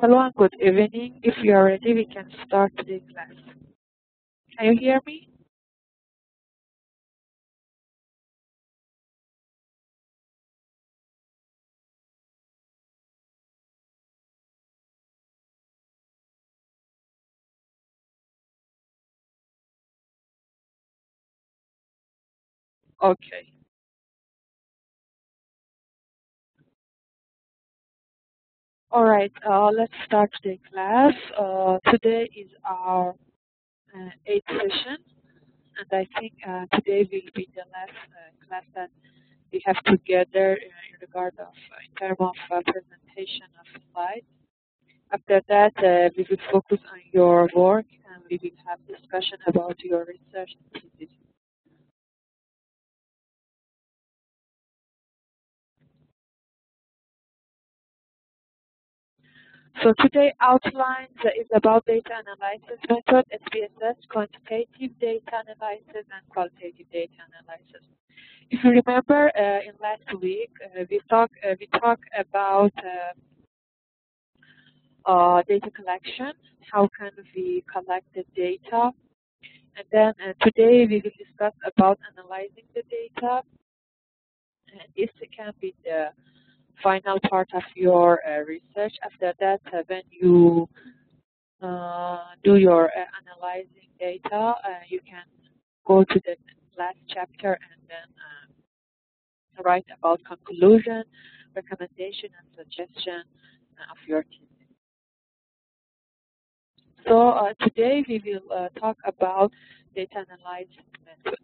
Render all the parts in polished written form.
Hello and good evening. If you are ready, we can start today's class. Can you hear me? Okay. All right. Let's start today's class. Today is our eighth session, and I think today will be the last class that we have together in regard of in terms of presentation of slides. After that, we will focus on your work, and we will have discussion about your research thesis. So today outlines is about data analysis method, SPSS, quantitative data analysis, and qualitative data analysis. If you remember, in last week we talked about data collection, how can we collect the data, and then today we will discuss about analyzing the data. And this can be the final part of your research. After that, when you do your analyzing data, you can go to the last chapter and then write about conclusion, recommendation, and suggestion of your thesis. So today we will talk about data analysis method.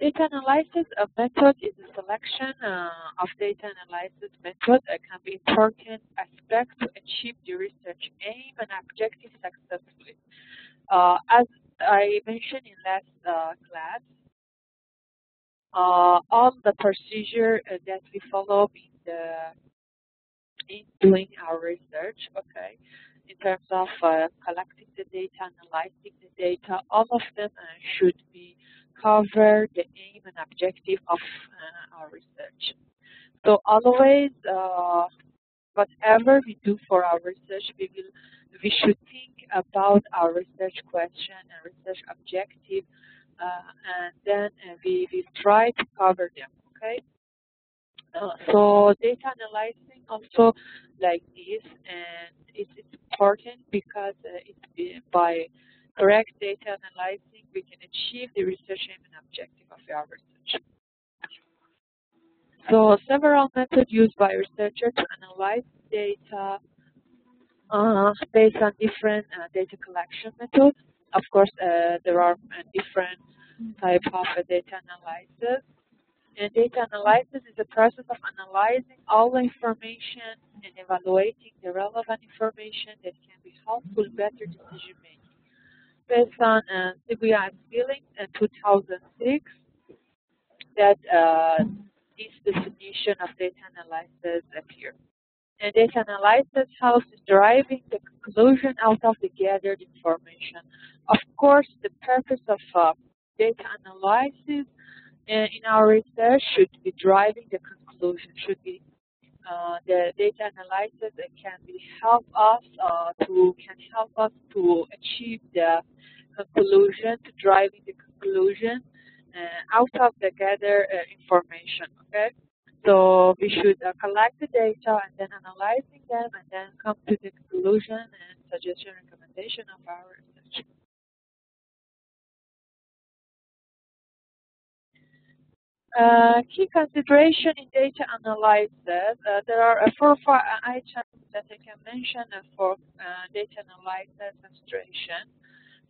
Data analysis method is a selection of data analysis method that can be important aspects to achieve the research aim and objective successfully. As I mentioned in last class, all the procedure that we follow in doing our research, okay, in terms of collecting the data, analyzing the data, all of them should be cover the aim and objective of our research. So always, whatever we do for our research, we should think about our research question and research objective, and then we try to cover them. Okay. So data analyzing also like this, and it's important because by correct data analyzing, we can achieve the research aim and objective of our research. So several methods used by researchers to analyze data based on different data collection methods. Of course, there are different types of data analysis. And data analysis is the process of analyzing all the information and evaluating the relevant information that can be helpful better decision making. Based on CBI Skilling in 2006, that this definition of data analysis appeared. And data analysis helps in deriving the conclusion out of the gathered information. Of course, the purpose of data analysis in our research should be driving the conclusion, should be the data analysis that can help us to achieve the conclusion, to driving the conclusion out of the gathered information. Okay, so we should collect the data and then analyzing them and then come to the conclusion and suggestion recommendation of our research. Key consideration in data analysis. There are 4 or 5 items that I can mention for data analysis consideration.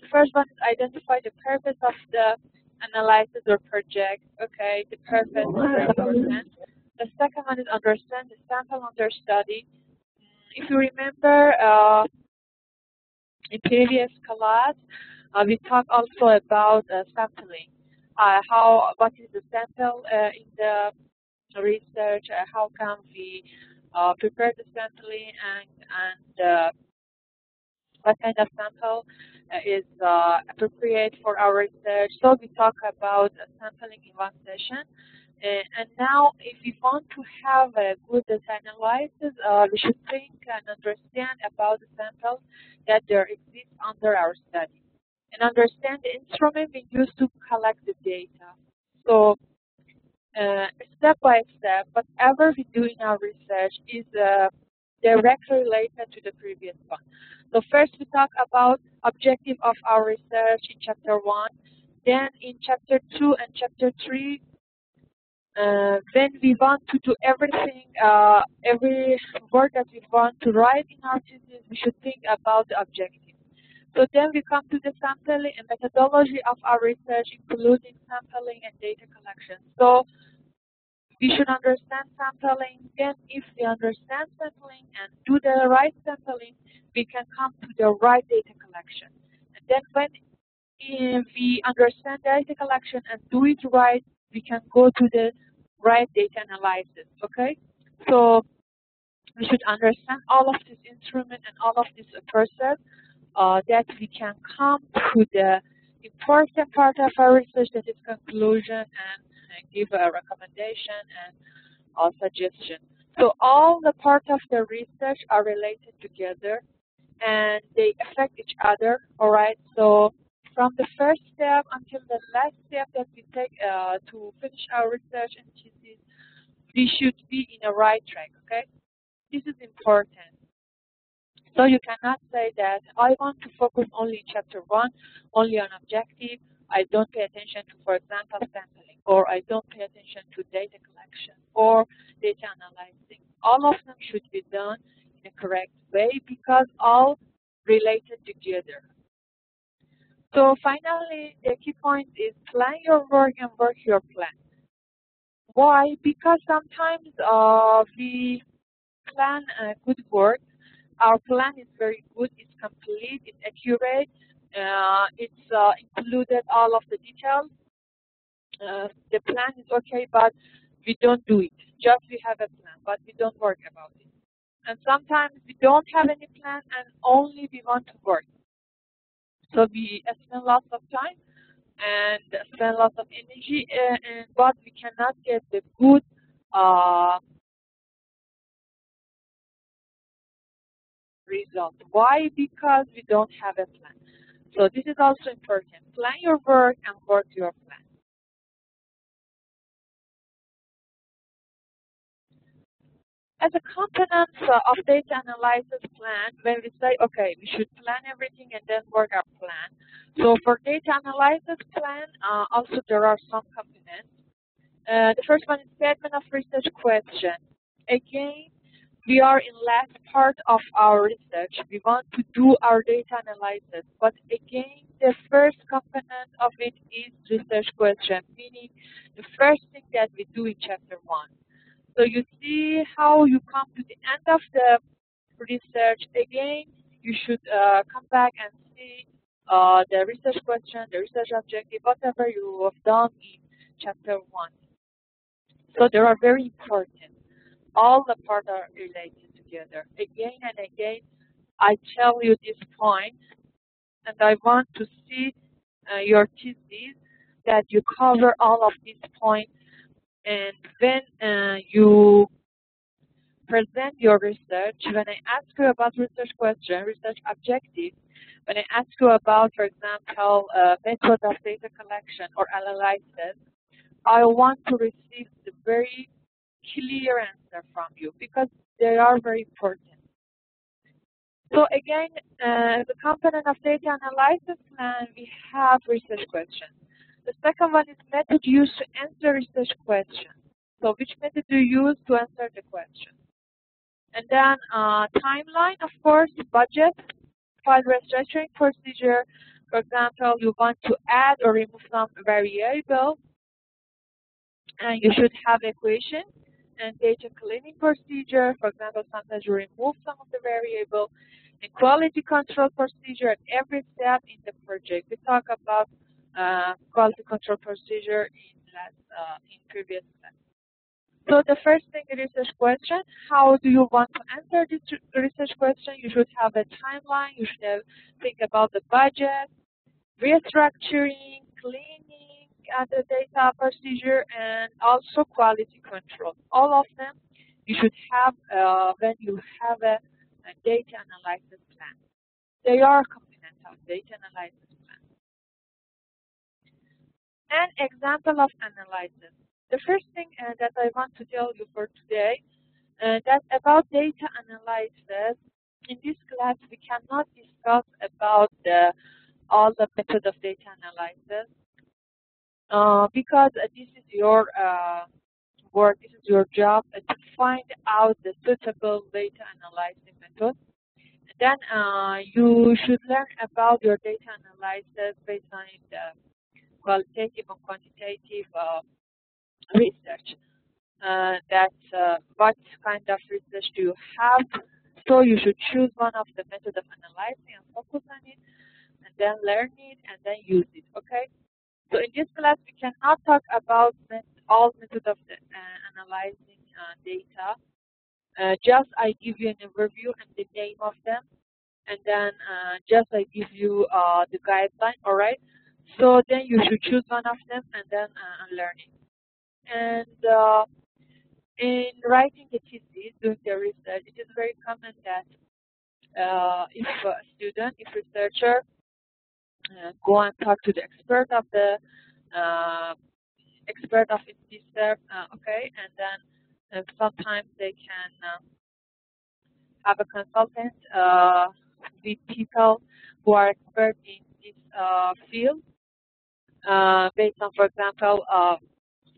The first one is identify the purpose of the analysis or project. Okay, the purpose is very important. The second one is understand the sample under study. If you remember in previous class, we talked also about sampling. What is the sample in the research? How can we prepare the sampling and what kind of sample is appropriate for our research? So we talk about sampling in one session, And now, if we want to have a good data analysis, we should think and understand about the samples that there exist under our study, and understand the instrument we use to collect the data. So, step by step, whatever we do in our research is directly related to the previous one. So first we talk about objective of our research in Chapter 1. Then in Chapter 2 and Chapter 3, when we want to do everything, every word that we want to write in our thesis, we should think about the objective. So then we come to the sampling and methodology of our research, including sampling and data collection. So we should understand sampling. Then if we understand sampling and do the right sampling, we can come to the right data collection. And then when we understand data collection and do it right, we can go to the right data analysis, okay? So we should understand all of this instrument and all of this process that we can come to the important part of our research, that is conclusion, and give a recommendation and a suggestion. So all the parts of the research are related together and they affect each other, all right? So from the first step until the last step that we take to finish our research and thesis, we should be in a right track, okay? This is important. So you cannot say that I want to focus only in Chapter 1, only on objective. I don't pay attention to, for example, sampling, or I don't pay attention to data collection or data analyzing. All of them should be done in a correct way because all related together. So finally, the key point is plan your work and work your plan. Why? Because sometimes we plan good work. Our plan is very good, it's complete, it's accurate, it's included all of the details. The plan is okay, but we don't do it. Just we have a plan, but we don't work about it. And sometimes we don't have any plan and only we want to work. So we spend lots of time and spend lots of energy, but we cannot get the good result. Why? Because we don't have a plan. So this is also important. Plan your work and work your plan. As a component of data analysis plan, when we say, okay, we should plan everything and then work our plan. So for data analysis plan, also there are some components. The first one is statement of research question. Again, we are in last part of our research. We want to do our data analysis, but again, the first component of it is research question, meaning the first thing that we do in Chapter 1. So you see how you come to the end of the research. Again, you should come back and see the research question, the research objective, whatever you have done in Chapter 1. So they are very important. All the parts are related together. Again and again, I tell you this point, and I want to see your thesis that you cover all of these points. And when you present your research, when I ask you about research question, research objective, when I ask you about, for example, method of data collection or analysis, I want to receive the very clear answer from you because they are very important. So again, the component of data analysis plan, we have research questions. The second one is method used to answer research questions. So which method do you use to answer the question? And then timeline, of course, budget, file restructuring procedure. For example, you want to add or remove some variable, and you should have equation and data cleaning procedure. For example, sometimes you remove some of the variable, and quality control procedure at every step in the project. We talk about quality control procedure in previous class. So the first thing, the research question. How do you want to answer this research question? You should have a timeline. You should think about the budget, restructuring, cleaning, at the data procedure, and also quality control. All of them you should have when you have a data analysis plan. They are components of data analysis plan. An example of analysis. The first thing that I want to tell you for today, that about data analysis. In this class, we cannot discuss about all the method of data analysis because this is your work, this is your job to find out the suitable data analyzing method. Then you should learn about your data analysis based on the qualitative and quantitative research. What kind of research do you have? So you should choose one of the methods of analyzing and focus on it, and then learn it, and then use it, okay? So in this class, we cannot talk about all methods of analyzing data. Just I give you an overview and the name of them, and then just I give you the guideline, all right? So then you should choose one of them and then learn it. And in writing a thesis, doing the research, it is very common that if a student, if researcher, go and talk to the expert of the this okay, and then sometimes they can have a consultant with people who are expert in this field, based on, for example,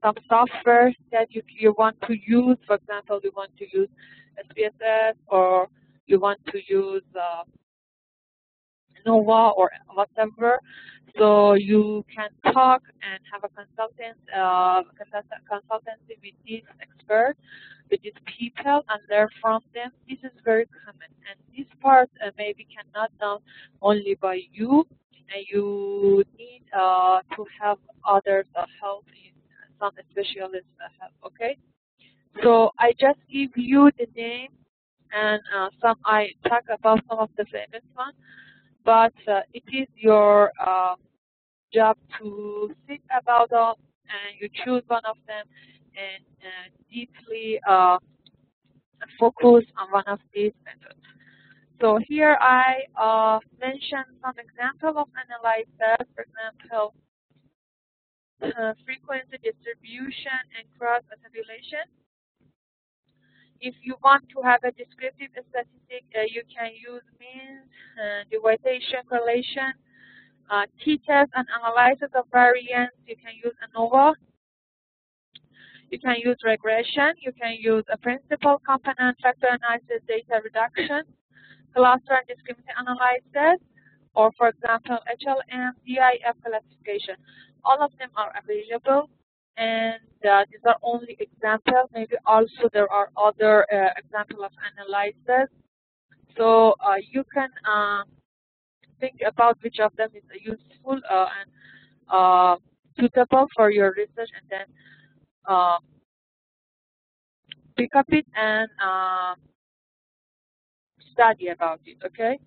some software that you want to use. For example, you want to use SPSS, or you want to use NOVA or whatever. So you can talk and have a consultancy with these experts, with these people, and learn from them. This is very common, and this part maybe cannot done only by you, and you need to have others help in some specialist help. Okay, so I just give you the name, and I talk about some of the famous ones, but it is your job to think about them, and you choose one of them and deeply focus on one of these methods. So here I mentioned some example of analysis. For example, frequency distribution and cross-tabulation. If you want to have a descriptive statistic, you can use means, dividation, correlation, t-test and analysis of variance. You can use ANOVA. You can use regression. You can use a principal component factor analysis, data reduction, cluster and discriminant analysis, or for example, HLM, DIF classification. All of them are available, and these are only examples. Maybe also there are other examples of analysis. So you can think about which of them is useful and suitable for your research, and then pick up it and study about it, okay?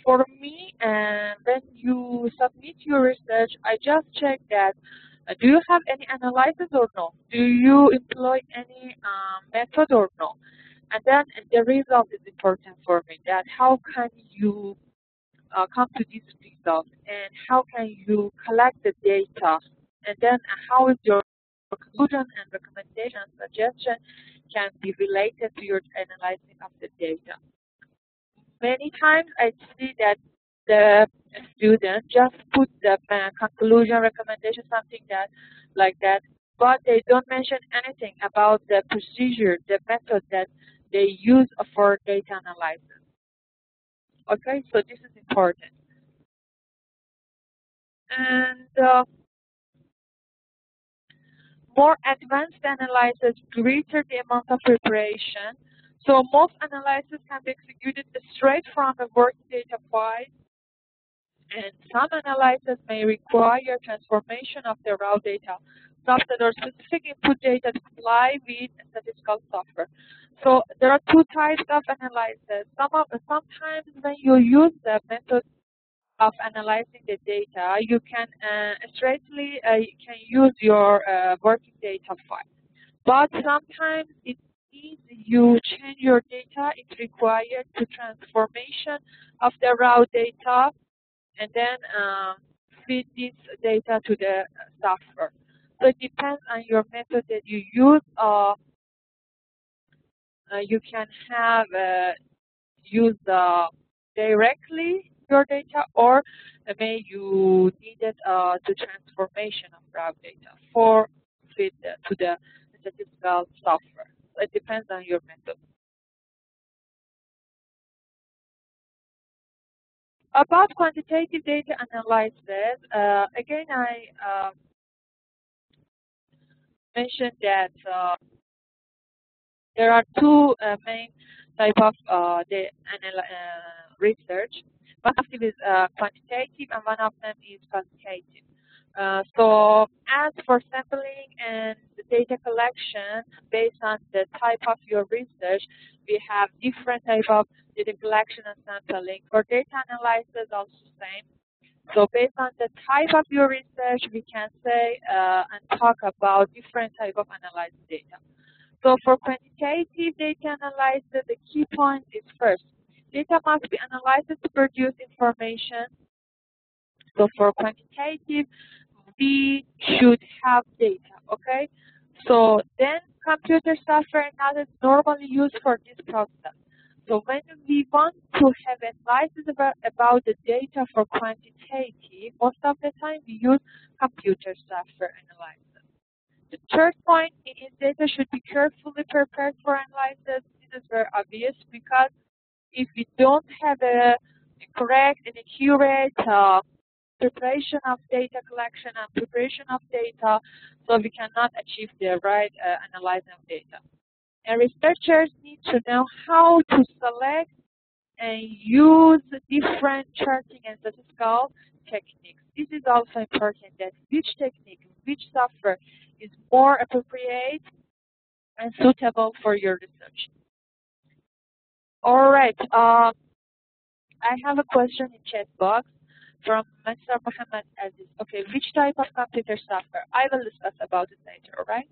For me, when you submit your research, I just check that do you have any analysis or no? Do you employ any method or no? And then the result is important for me, that how can you come to this result, and how can you collect the data, and then how is your conclusion and recommendation and suggestion can be related to your analyzing of the data. Many times I see that the student just put the conclusion, recommendation, something like that, but they don't mention anything about the procedure, the method that they use for data analysis. Okay, so this is important. And more advanced analysis, greater the amount of preparation. So most analysis can be executed straight from a work data file, and some analysis may require transformation of the raw data, subset or specific input data to comply with statistical software. So there are two types of analysis. Sometimes when you use the method of analyzing the data, you can straightly you can use your working data file. But sometimes it means you change your data. It's required to transformation of the raw data and then feed this data to the software. So it depends on your method that you use. You can have use directly your data, or may you needed the transformation of raw data for feed to the statistical software. So it depends on your method. About quantitative data analysis, again, I mentioned that there are two main type of research. One of them is quantitative, and one of them is qualitative. So as for sampling and the data collection, based on the type of your research, we have different type of data collection and sampling. For data analysis, also same. So based on the type of your research, we can say and talk about different type of analyzed data. So for quantitative data analysis, the key point is first, data must be analyzed to produce information. So for quantitative, we should have data, okay? So then computer software analysis is normally used for this process. So when we want to have analysis about the data for quantitative, most of the time we use computer software analysis. The third point is data should be carefully prepared for analysis. This is very obvious because if we don't have a correct and accurate preparation of data collection and preparation of data, so we cannot achieve the right analysis of data. And researchers need to know how to select and use different charting and statistical techniques. This is also important, that which technique, which software is more appropriate and suitable for your research. All right, I have a question in chat box from Mr. Mohammed Aziz. Okay, which type of computer software? I will discuss about it later, all right?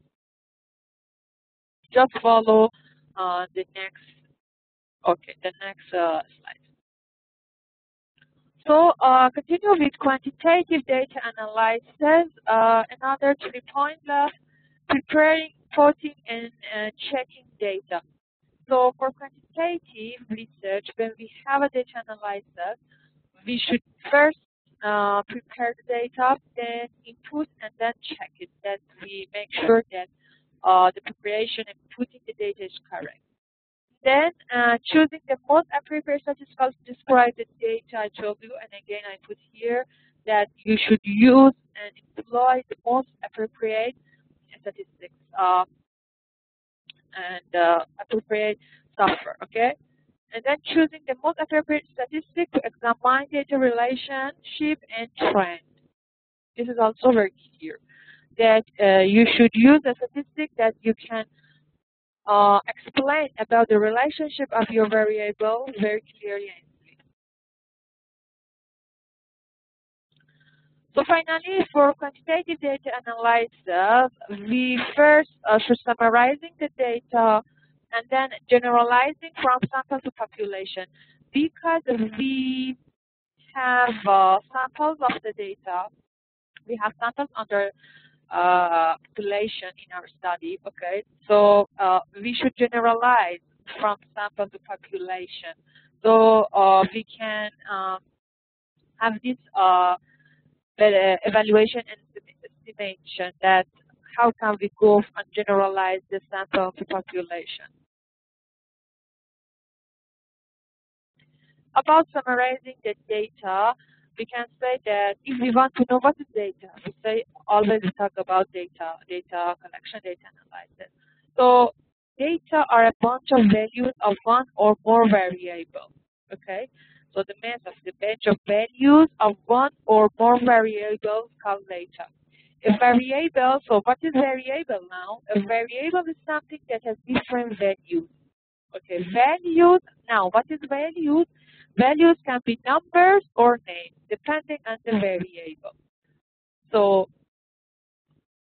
Just follow the next slide. So continue with quantitative data analysis. Another 3 points left: preparing, plotting, and checking data. So for quantitative research, when we have a data analysis, we should first prepare the data, then input, and then check it, that we make sure that the preparation and putting the data is correct. Then choosing the most appropriate statistical to describe the data I told you, and again I put here that you should use and employ the most appropriate statistics and appropriate software, okay? And then choosing the most appropriate statistic to examine data relationship and trend. This is also very clear, that you should use a statistic that you can explain about the relationship of your variable very clearly and easily. So finally, for quantitative data analysis, we first should summarizing the data and then generalizing from sample to population. Because we have samples of the data, we have samples under population in our study, okay? So we should generalize from sample to population. So we can have this evaluation and estimation, that how can we go and generalize the sample to population. About summarizing the data, we can say that if we want to know what is data, we say always talk about data collection, data analysis. So data are a bunch of values of one or more variables. Okay, so the mass of the bunch of values of one or more variables called data. A variable. So what is variable now? A variable is something that has different values. Okay, values. Now, what is values? Values can be numbers or names, depending on the variable. So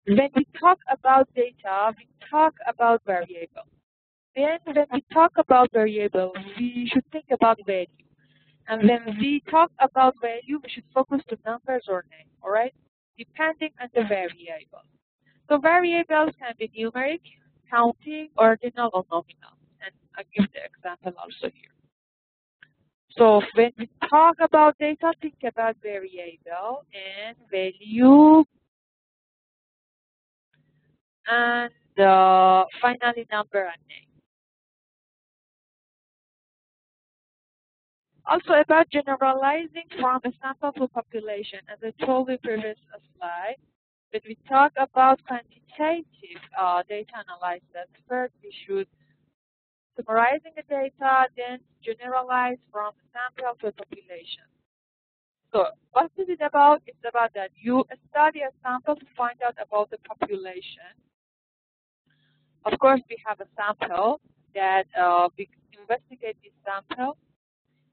when we talk about data, we talk about variable. Then when we talk about variable, we should think about value. And when we talk about value, we should focus to numbers or names, all right? Depending on the variable. So variables can be numeric, counting, ordinal, or nominal. And I'll give the example also here. So when we talk about data, think about variable and value, and finally number and name. Also about generalizing from a sample to population, as I told in previous slide, when we talk about quantitative data analysis, first we should summarizing the data, then generalize from sample to population. So what is it about? It's about that you study a sample to find out about the population. Of course, we have a sample that we investigate this sample,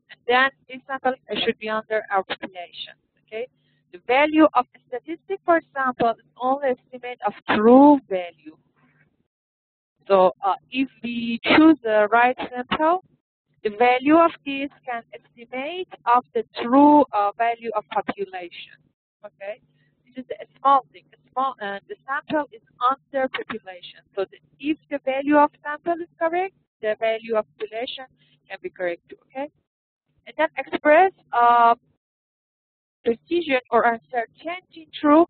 and then this sample should be under our population. Okay, the value of a statistic, for example, is only estimate of true value. So if we choose the right sample, the value of this can estimate of the true value of population. Okay, this is a small thing. The sample is under population. So if the value of sample is correct, the value of population can be correct too. Okay, and then express precision or uncertainty true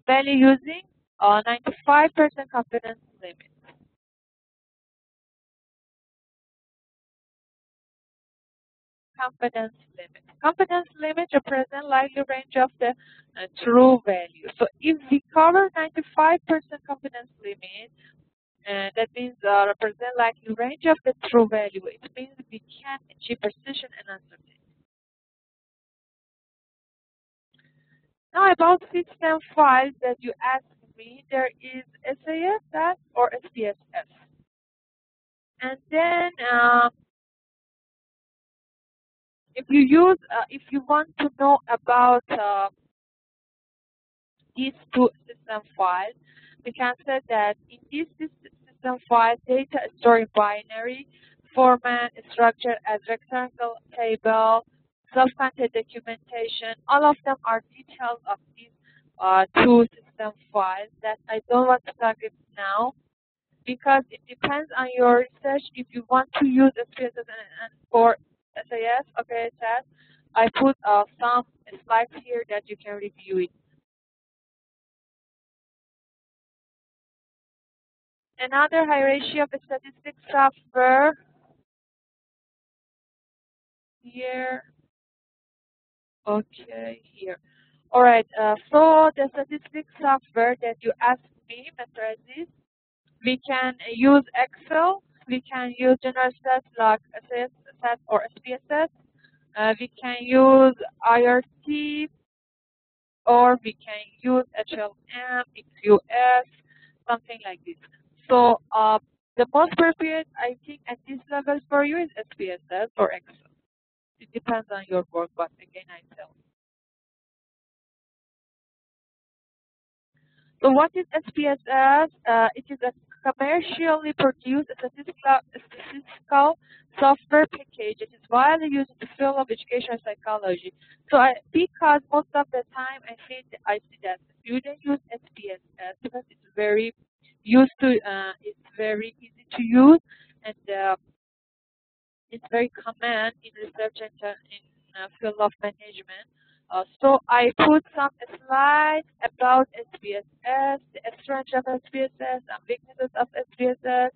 value using 95% confidence limit. Confidence limit. Confidence limit represents likely range of the true value. So if we cover 95% confidence limit, that means represent likely range of the true value. It means we can achieve precision and uncertainty. Now about system files that you asked me, there is SPSS or SPSS. And then if you want to know about these two system files, we can say that in this system file, data is stored in binary format, structured as rectangle table, self-contained documentation. All of them are details of these two system files that I don't want to talk about now, because it depends on your research. If you want to use SPSS and for SAS, okay, SAS, I put some slides here that you can review it. Another hierarchy of statistics software here. Okay, here. All right. So the statistics software that you asked me, Method-2013, we can use Excel. We can use general stats like SPSS or SPSS. We can use IRT, or we can use HLM, XUS, something like this. So the most appropriate, I think, at this level for you is SPSS or Excel. It depends on your work, but again, I tell you. So what is SPSS? It is a commercially produced statistical software package. It is widely used in the field of educational psychology. So because most of the time I see that students use SPSS because it's very it's very easy to use, and it's very common in research and in field of management. So I put some slides about SPSS, the strengths of SPSS, and weaknesses of SPSS,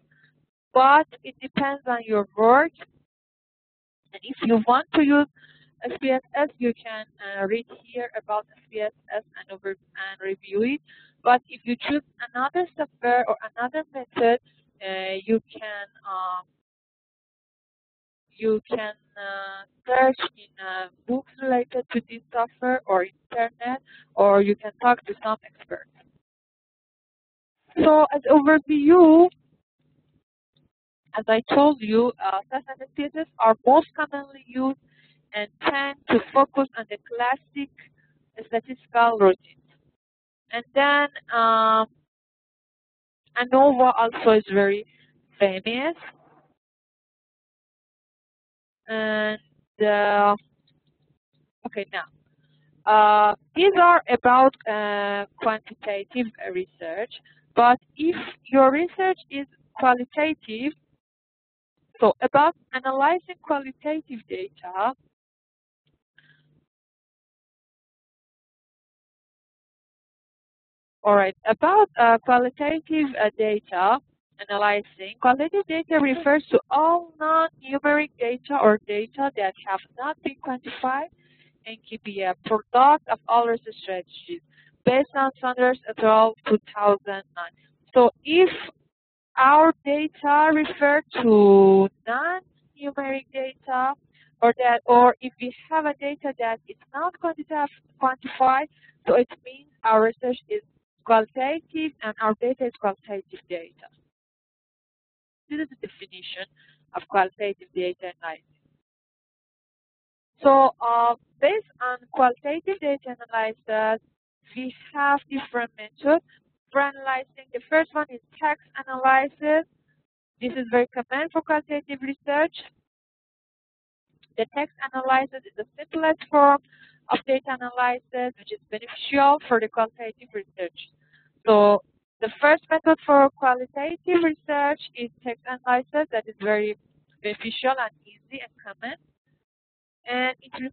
but it depends on your work. And if you want to use SPSS, you can read here about SPSS and review it. But if you choose another software or another method, you can search in books related to this software or internet, or you can talk to some experts. So as overview, as I told you, SAS and SPSS are most commonly used and tend to focus on the classic statistical routines. And then ANOVA also is very famous. And okay, now these are about quantitative research. But if your research is qualitative, so about analyzing qualitative data, all right, about qualitative data analyzing, qualitative data refers to all non-numeric data or data that have not been quantified and can be a product of all research strategies based on Saunders et al. 2009. So if our data refer to non-numeric data, or if we have a data that is not quantified, so it means our research is qualitative and our data is qualitative data. This is the definition of qualitative data analysis. So based on qualitative data analysis, we have different methods for analyzing. The first one is text analysis. This is very common for qualitative research. The text analysis is the simplest form of data analysis, which is beneficial for the qualitative research. So the first method for qualitative research is text analysis. That is very beneficial and easy and common. And this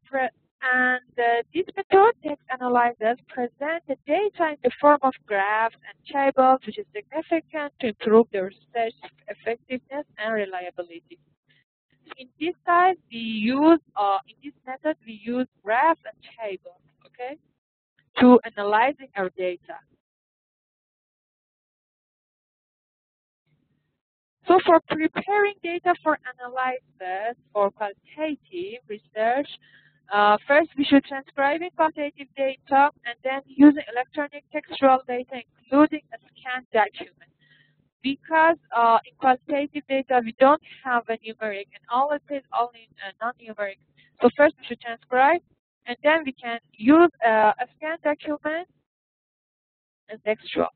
method, text analysis, presents the data in the form of graphs and tables, which is significant to improve the research effectiveness and reliability. In this side, in this method, we use graphs and tables, okay, to analyzing our data. So for preparing data for analysis or qualitative research, first we should transcribe qualitative data and then using electronic textual data, including a scanned document. Because in qualitative data we don't have a numeric and all it is only non-numeric. So first we should transcribe and then we can use a scanned document and textual.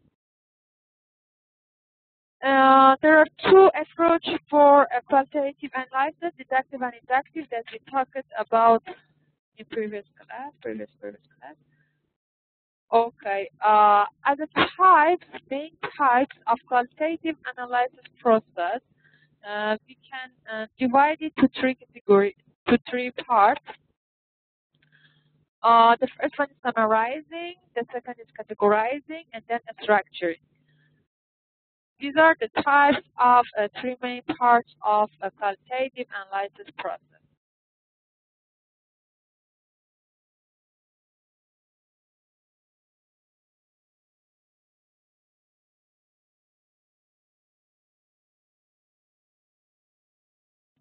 There are two approaches for a qualitative analysis, deductive and inductive, that we talked about in previous class. Okay. As main types of qualitative analysis process, we can divide it to three parts. The first one is summarizing, the second is categorizing, and then structuring. These are the types of three main parts of a qualitative analysis process.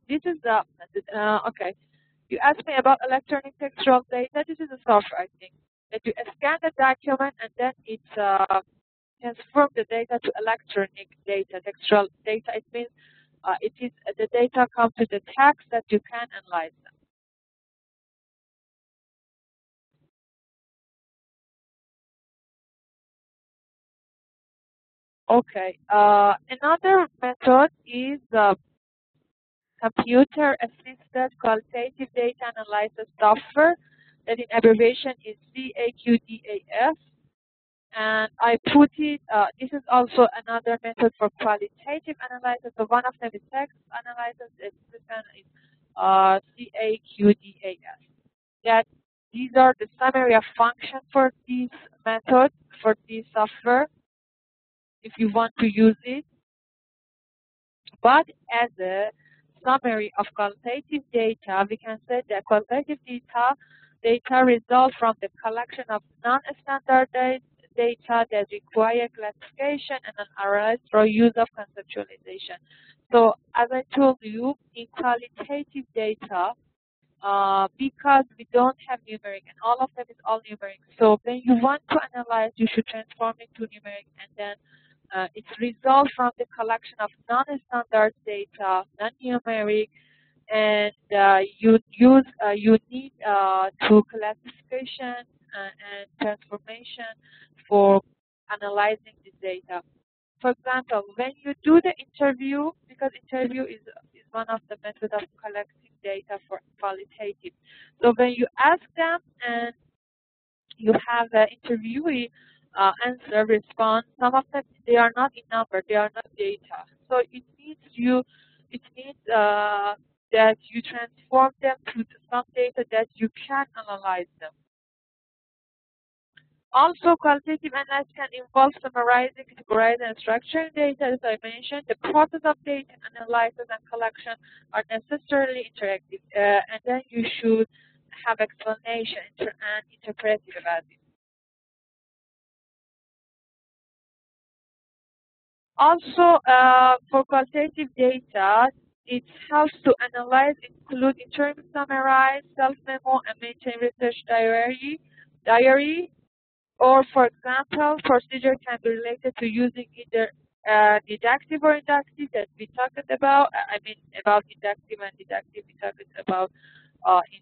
This is okay. You asked me about electronic textual data. This is a software, I think, that you scan the document and then it transforms the data to electronic data, textual data. It means the data comes to the text that you can analyze them. Okay. Another method is Computer-assisted Qualitative Data Analysis Software, that in abbreviation is CAQDAS. And I put it, this is also another method for qualitative analysis. So one of them is text analysis, the second is CAQDAS. That these are the summary of function for this method, for this software, if you want to use it. But as a summary of qualitative data, we can say that qualitative data result from the collection of non-standardized data that require classification and analysis through use of conceptualization. So as I told you, in qualitative data, because we don't have numeric and all of them is all numeric, so when you want to analyze, you should transform it to numeric, and then it's result from the collection of non-standard data, non-numeric, and you need to classification and transformation for analyzing the data. For example, when you do the interview, because interview is one of the methods of collecting data for qualitative. So when you ask them and you have the interviewee answer, respond, some of them, they are not in number, they are not data. So it needs that you transform them to some data that you can analyze them. Also, qualitative analysis can involve summarizing, categorizing, and structuring data. As I mentioned, the process of data analysis and collection are necessarily interactive, and then you should have explanation and interpretive about it. Also, for qualitative data, it helps to analyze, include, interpret, summarize, self-memo, and maintain research diary. Or, for example, procedure can be related to using either deductive or inductive that we talked about. I mean, about inductive and deductive we talked about in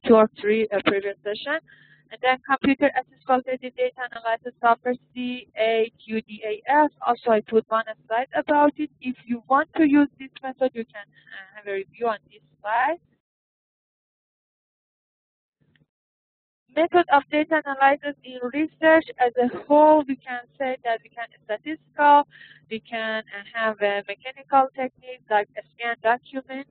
2 or 3 previous sessions. And then computer-assisted qualitative data analysis software, CAQDAS. Also, I put one slide about it. If you want to use this method, you can have a review on this slide. Method of data analysis in research as a whole, we can say that we can statistical, we can have a mechanical technique like a scan document,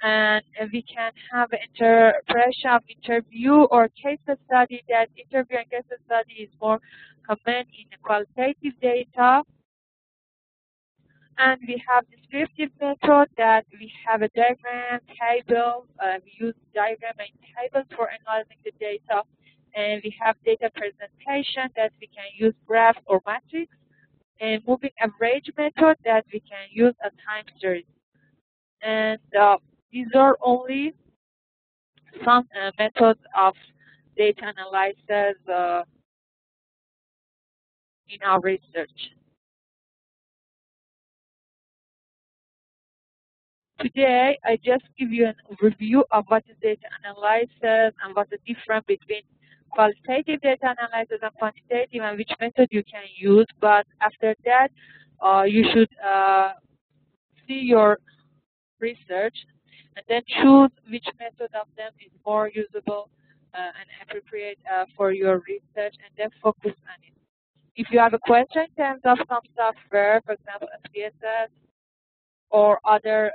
and we can have interpretation of interview or case study. That interview and case study is more common in qualitative data. And we have descriptive method that we have a diagram, table, we use diagram and tables for analyzing the data. And we have data presentation that we can use graph or matrix. And moving average method that we can use a time series. And these are only some methods of data analysis in our research. Today, I just give you an overview of what is data analysis and what's the difference between qualitative data analysis and quantitative and which method you can use. But after that, you should see your research and then choose which method of them is more usable and appropriate for your research, and then focus on it. If you have a question in terms of some software, for example, SPSS, or other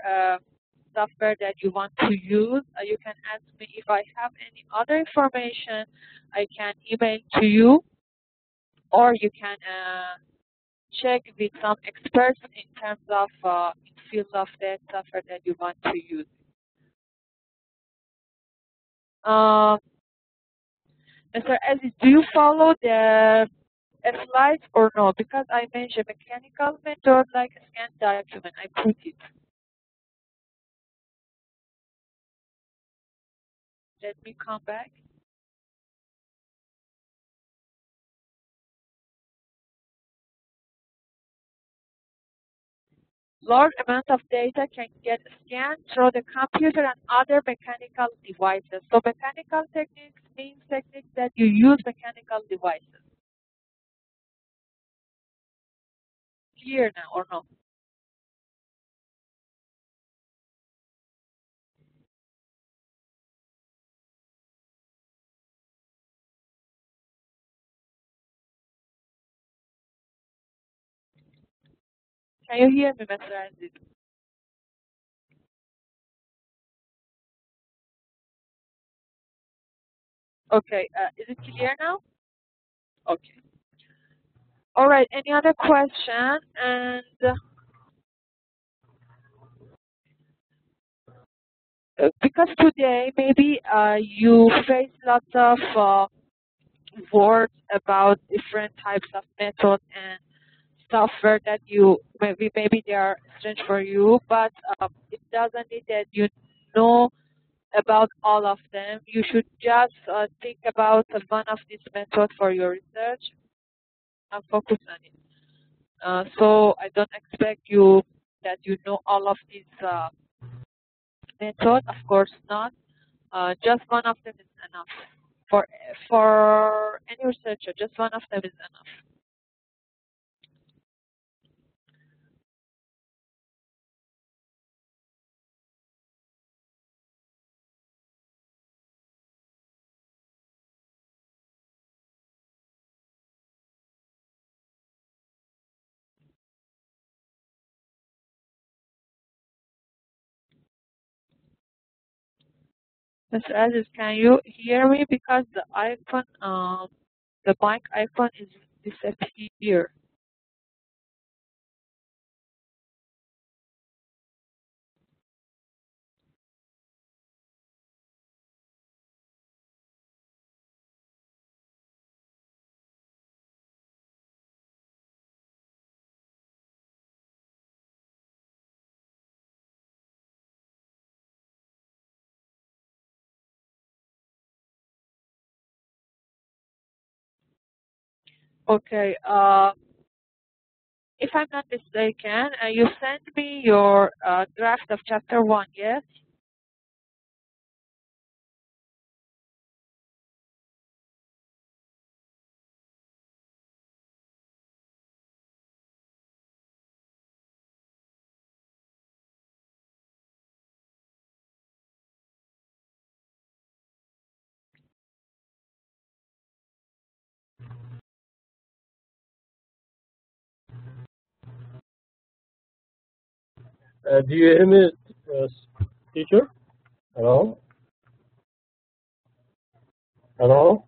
software that you want to use, you can ask me. If I have any other information, I can email to you, or you can check with some experts in terms of in field of that software that you want to use. Mr. Aziz, do you follow the slides or no? Because I mentioned mechanical method like a scan document. I put it. Let me come back. Large amounts of data can get scanned through the computer and other mechanical devices. So mechanical techniques means techniques that you use mechanical devices. Clear now or no? Can you hear me, Mr. Aziz? Okay, is it clear now? Okay. All right, any other question? And because today maybe you face lots of words about different types of methods and software that you maybe they are strange for you, but it doesn't mean that you know about all of them. You should just think about one of these methods for your research and focus on it. So I don't expect you that you know all of these method? Of course not. Just one of them is enough. For any researcher, just one of them is enough. Mr. Aziz, can you hear me? Because the icon, the mic icon is disappear. Okay. If I'm not mistaken, you sent me your draft of chapter 1, yes? Do you hear me, teacher? Hello? Hello?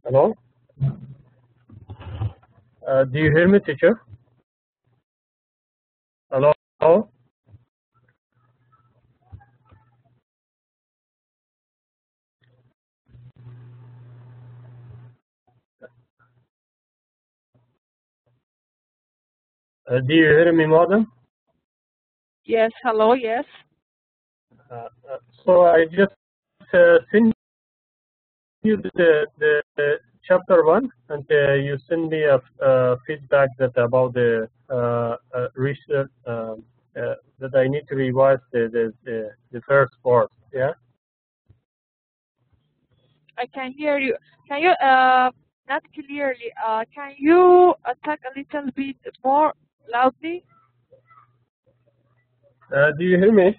Hello? Do you hear me, teacher? Hello? Do you hear me, madam? Yes, hello, yes. So I just sent you the chapter 1, and you send me a feedback that about the research that I need to revise the first part. Yeah. I can hear you. Can you, not clearly, can you talk a little bit more loudly? Do you hear me?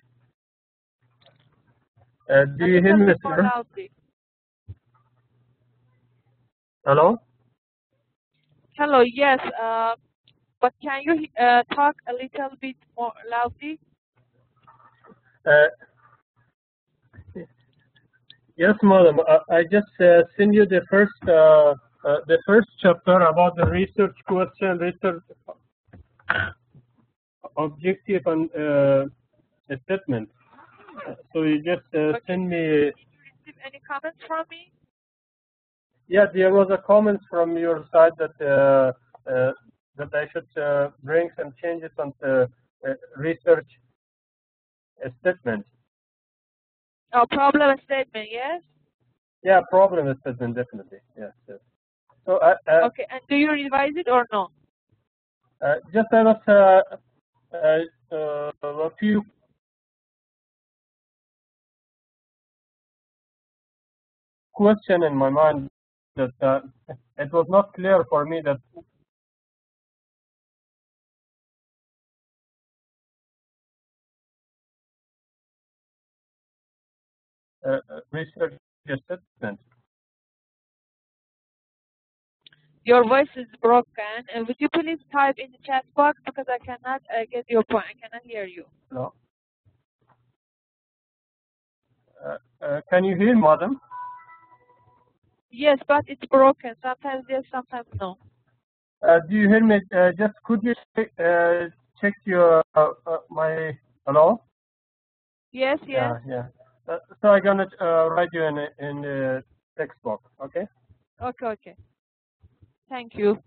Do you hear me, more sir? loudly. Hello? Hello, yes, but can you talk a little bit more loudly? Yes, madam. I just send you the first chapter about the research question, research objective, and statement. So you just send me. Did you receive any comments from me? Yeah, there was a comment from your side that that I should bring some changes on the research statement. Oh, problem statement, yes? Yeah, problem statement, definitely. Yes, yes. So Okay, and do you revise it or no? just I was a few question in my mind that it was not clear for me that research assessment. Your voice is broken. Would you please type in the chat box because I cannot get your point. I cannot hear you. No. Can you hear, madam? Yes, but it's broken. Sometimes yes, sometimes no. Do you hear me? Just could you check your my hello? Yes, yes. Yeah. So I'm gonna write you in the text box. Okay. Okay. Thank you.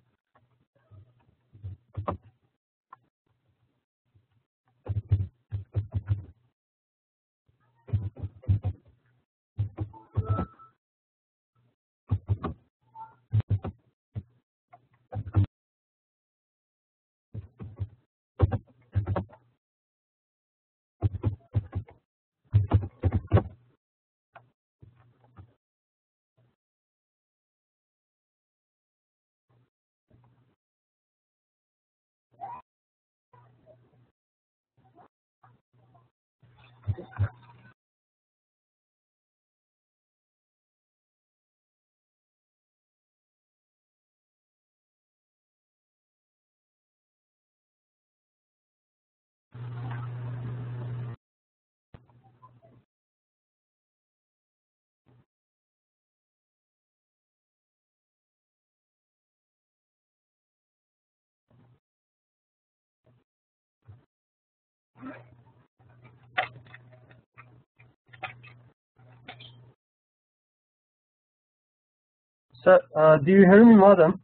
So, do you hear me, madam?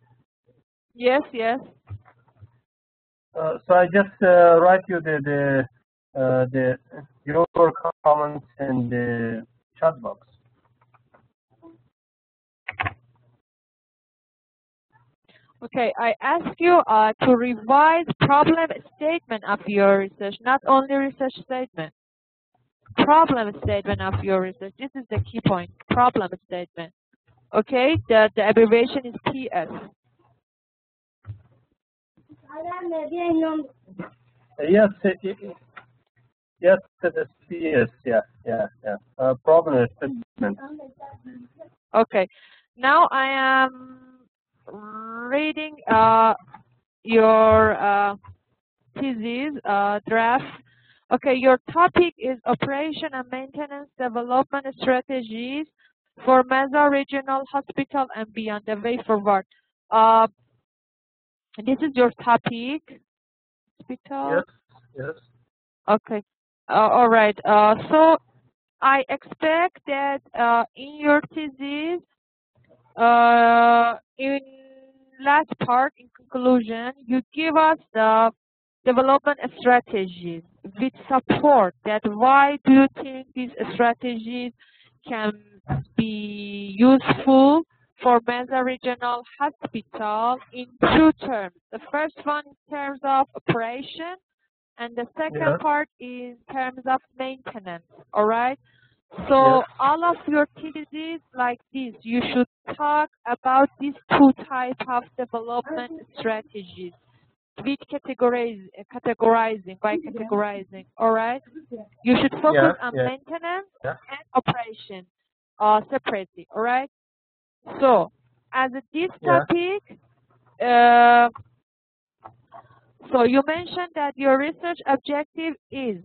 Yes, yes. So I just write you your comments in the chat box. Okay, I ask you to revise problem statement of your research, not only research statement. Problem statement of your research. This is the key point. Problem statement. Okay, the abbreviation is PS. Yes, yes, it is PS. Yeah. Problem statement. Okay, now I am reading your thesis draft. Okay, your topic is operation and maintenance development strategies for Mesa Regional Hospital and beyond, the way forward. This is your topic. Hospital. Yes. Okay. All right. So I expect that in your thesis, in last part, in conclusion, you give us the development strategies which support that. Why do you think these strategies can be useful for Mesa Regional Hospital in two terms? The first one in terms of operation, and the second part is in terms of maintenance. All right. So all of your theses like this, you should talk about these two types of development strategies. With categorizing, by categorizing, all right? You should focus on maintenance and operation separately, all right? So, as this topic, so you mentioned that your research objective is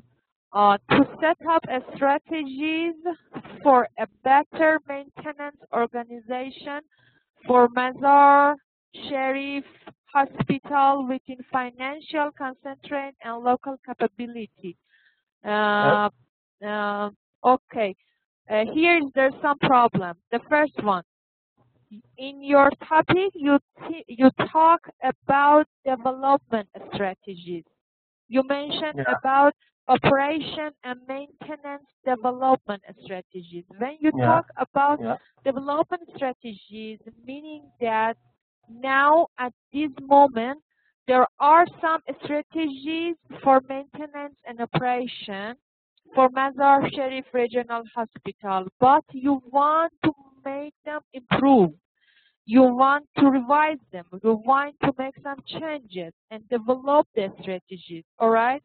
to set up a strategies for a better maintenance organization for Mazar Sharif Hospital within financial constraint and local capability. Okay, here there's some problem. The first one, in your topic, you talk about development strategies. You mentioned about operation and maintenance development strategies. When you talk about development strategies, meaning that now at this moment, there are some strategies for maintenance and operation for Mazar Sharif Regional Hospital, but you want to make them improve. You want to revise them. You want to make some changes and develop the strategies, all right?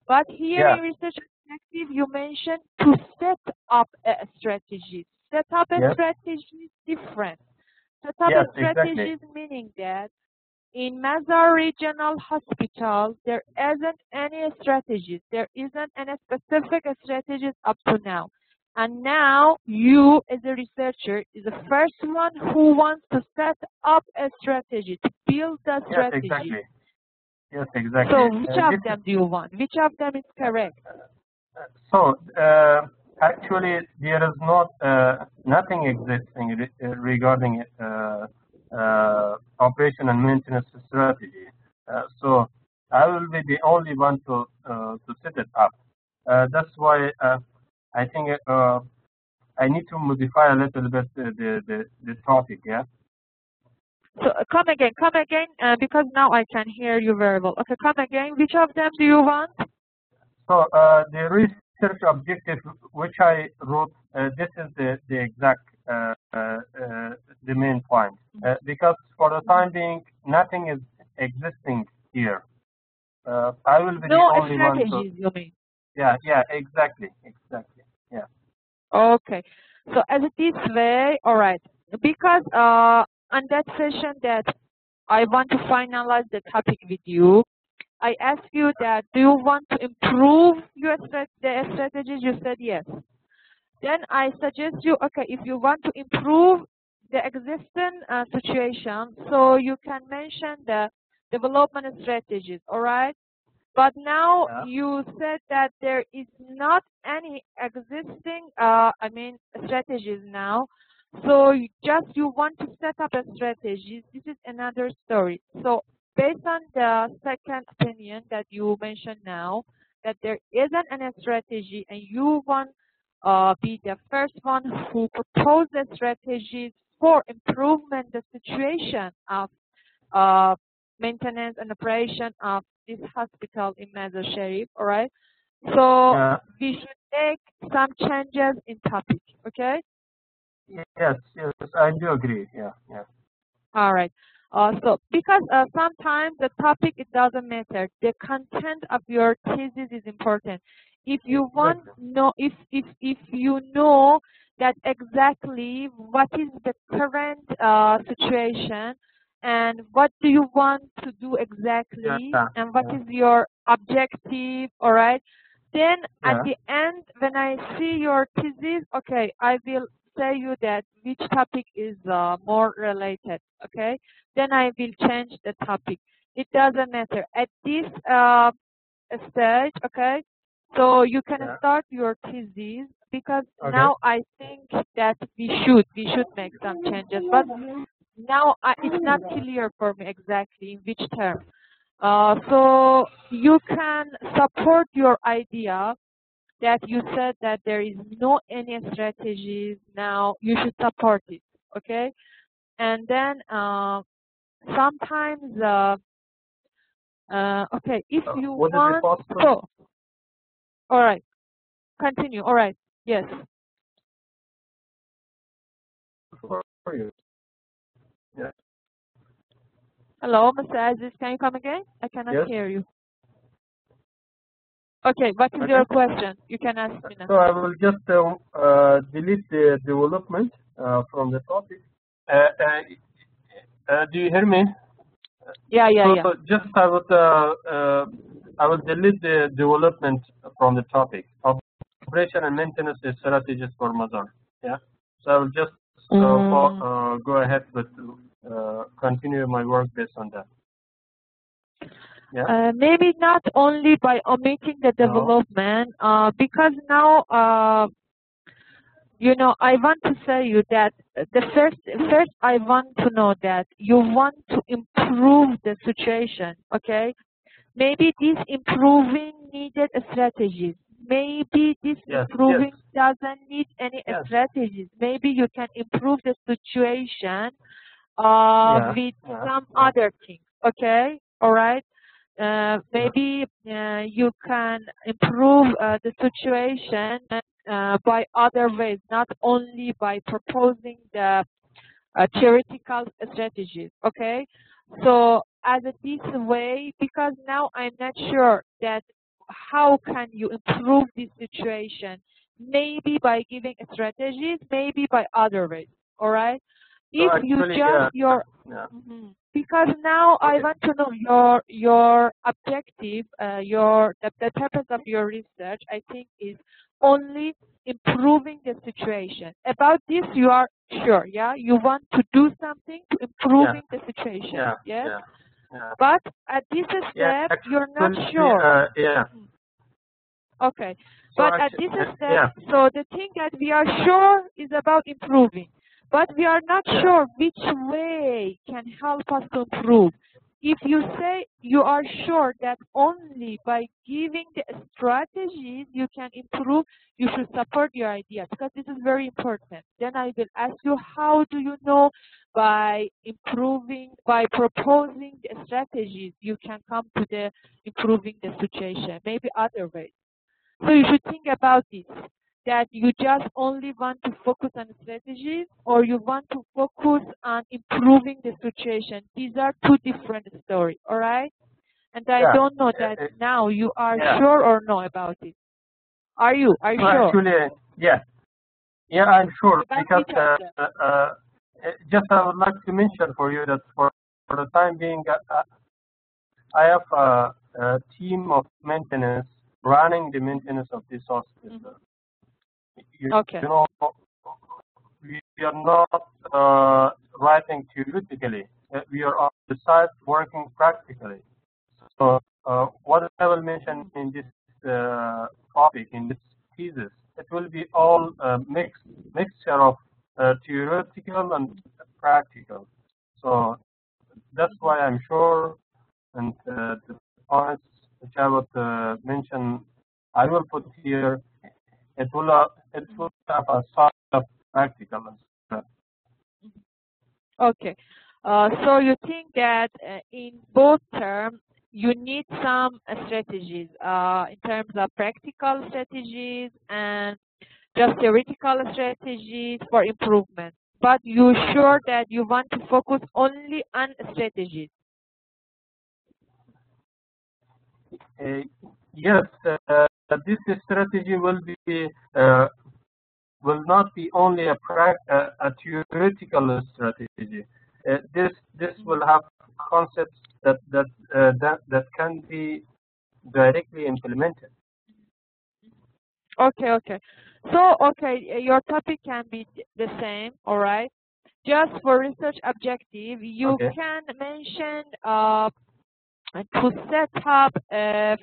But here in research objective, you mentioned to set up a strategy. Set up a strategy is different. Set up a strategy meaning that in Mazar Regional Hospital, there isn't any strategies. There isn't any specific strategies up to now. And now you, as a researcher, is the first one who wants to set up a strategy, to build the strategy. Yes, exactly. So which of them do you want? Which of them is correct? So actually, there is not nothing existing regarding operation and maintenance strategy. So I will be the only one to set it up. That's why I think I need to modify a little bit the topic. Yeah. So come again, because now I can hear you very well. Okay, come again. Which of them do you want? So the research objective, which I wrote, this is the exact the main point. Because for the time being, nothing is existing here. I will be the only one to. No strategies, you mean? Yeah, exactly. Yeah. Okay. So as it is way, all right. Because on that session that I want to finalize the topic with you, I asked you that, do you want to improve your the strategies? You said yes. Then I suggest you, okay, if you want to improve the existing situation, so you can mention the development strategies, all right? But now you said that there is not any existing, strategies now. So you want to set up a strategy. This is another story. So based on the second opinion that you mentioned now, that there isn't any strategy and you want be the first one who proposes strategies for improvement the situation of maintenance and operation of this hospital in Mazar Sharif, all right? So we should make some changes in topic, okay? Yes, I do agree. Yeah. All right. So because sometimes the topic, it doesn't matter. The content of your thesis is important. If you want know, if you know that exactly what is the current situation and what do you want to do exactly and what is your objective, all right? Then at the end, when I see your thesis, okay, I will say you that which topic is more related, okay? Then I will change the topic. It doesn't matter. At this stage, okay? So you can start your thesis because now I think that we should make some changes. But now it's not clear for me exactly in which term. So you can support your idea that you said that there is no any strategies now. You should support it, okay? And then sometimes, okay, if you want, so, all right, continue. All right, yes. Yeah. Hello, Mr. Aziz, can you come again? I cannot hear you. Okay, what is your question? You can ask me now. So I will just delete the development from the topic. Do you hear me? Yeah. So just I would delete the development from the topic. Operation and maintenance strategies for Mazar. Yeah. So I will just go ahead with continue my work based on that. Yeah. Maybe not only by omitting the development, because now, you know, I want to say you that the first I want to know that you want to improve the situation, okay? Maybe this improving needed strategies. Maybe this improving doesn't need any strategies. Maybe you can improve the situation with some other things, okay? All right? Maybe you can improve the situation by other ways, not only by proposing the theoretical strategies, okay? So as this way, because now I'm not sure that how can you improve this situation, maybe by giving strategies, maybe by other ways, all right? If so you just because now I want to know your objective, the purpose of your research, I think, is only improving the situation. About this, you are sure, yeah? You want to do something to improving the situation, yes? But at this step, you're not sure. Okay, so but at this step, so the thing that we are sure is about improving. But we are not sure which way can help us to improve. If you say you are sure that only by giving the strategies you can improve, you should support your idea because this is very important. Then I will ask you, how do you know by improving, by proposing the strategies you can come to the improving the situation? Maybe other ways. So you should think about this, that you just only want to focus on strategies or you want to focus on improving the situation. These are two different stories, all right? And I don't know that now you are sure or no about it. Are you? Are you sure? Actually, yeah, I'm sure because just I would like to mention for you that for the time being, I have a team of maintenance running the maintenance of this hospital. You know, we are not writing theoretically. We are on the side working practically. So what I will mention in this topic, in this thesis, it will be all mixture of theoretical and practical. So that's why I'm sure, and the points which I would mention, I will put here. It will have a sort of practical as well. Okay. So you think that in both terms you need some strategies in terms of practical strategies and just theoretical strategies for improvement. But you're sure that you want to focus only on strategies? Yes, this strategy will not be only a theoretical strategy. This will have concepts that can be directly implemented. Okay. So, your topic can be the same, all right? Just for research objective, you can mention to set up,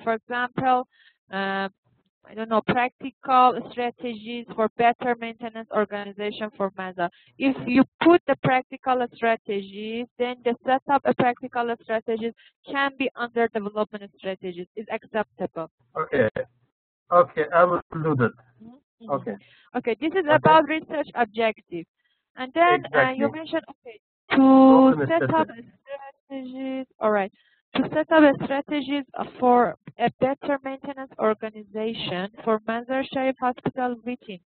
for example, I don't know, practical strategies for better maintenance organization for MASA. If you put the practical strategies, then the setup of practical strategies can be under development strategies. Is acceptable. Okay, I will do that. Okay, this is about research objective. And then you mentioned, to set up strategies, all right. To set up strategies for a better maintenance organization for Mazar-Sharif Hospital within